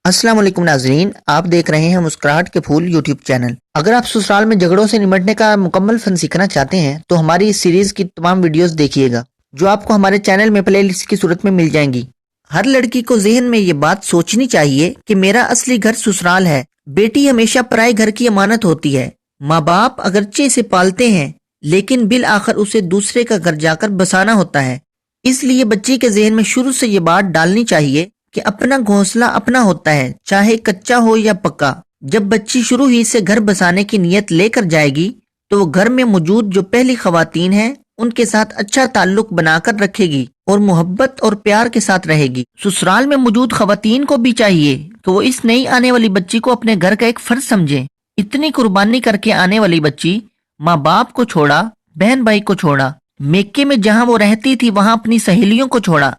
अस्सलाम वालेकुम नाजरीन, आप देख रहे हैं मुस्कुराहट के फूल यूट्यूब चैनल। अगर आप ससुराल में झगड़ों से निपटने का मुकम्मल फन सीखना चाहते हैं तो हमारी इस सीरीज की तमाम वीडियोस देखिएगा, जो आपको हमारे चैनल में प्लेलिस्ट की सूरत में मिल जाएंगी। हर लड़की को जहन में ये बात सोचनी चाहिए कि मेरा असली घर ससुराल है। बेटी हमेशा पराए घर की अमानत होती है। माँ बाप अगरचे इसे पालते हैं, लेकिन बिल आखिर उसे दूसरे का घर जाकर बसाना होता है। इसलिए बच्ची के जहन में शुरू से ये बात डालनी चाहिए कि अपना घोंसला अपना होता है, चाहे कच्चा हो या पक्का। जब बच्ची शुरू ही से घर बसाने की नीयत लेकर जाएगी तो वो घर में मौजूद जो पहली खवातीन हैं उनके साथ अच्छा ताल्लुक बनाकर रखेगी और मोहब्बत और प्यार के साथ रहेगी। ससुराल में मौजूद खवातीन को भी चाहिए कि वो इस नई आने वाली बच्ची को अपने घर का एक फर्ज समझे। इतनी कुर्बानी करके आने वाली बच्ची माँ बाप को छोड़ा, बहन भाई को छोड़ा, मेक्के में जहाँ वो रहती थी वहां अपनी सहेलियों को छोड़ा,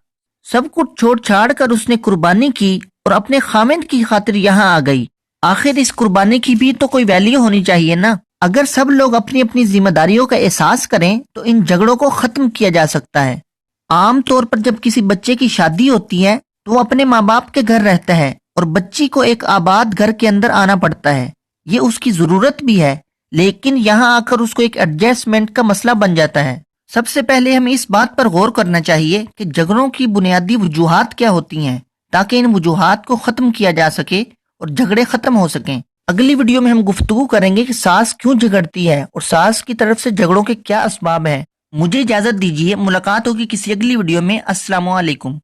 सब कुछ छोड़ छाड़ कर उसने कुर्बानी की और अपने खामिद की खातिर यहाँ आ गई। आखिर इस कुर्बानी की भी तो कोई वैल्यू होनी चाहिए ना। अगर सब लोग अपनी अपनी जिम्मेदारियों का एहसास करें तो इन झगड़ों को खत्म किया जा सकता है। आम तौर पर जब किसी बच्चे की शादी होती है तो वो अपने माँ बाप के घर रहता है और बच्ची को एक आबाद घर के अंदर आना पड़ता है। ये उसकी जरूरत भी है, लेकिन यहाँ आकर उसको एक एडजस्टमेंट का मसला बन जाता है। सबसे पहले हमें इस बात पर गौर करना चाहिए कि झगड़ों की बुनियादी वजूहात क्या होती हैं, ताकि इन वजूहात को खत्म किया जा सके और झगड़े खत्म हो सकें। अगली वीडियो में हम गुफ्तगू करेंगे कि सास क्यों झगड़ती है और सास की तरफ से झगड़ों के क्या असबाब हैं। मुझे इजाजत दीजिए, मुलाकात होगी किसी अगली वीडियो में। अस्सलाम वालेकुम।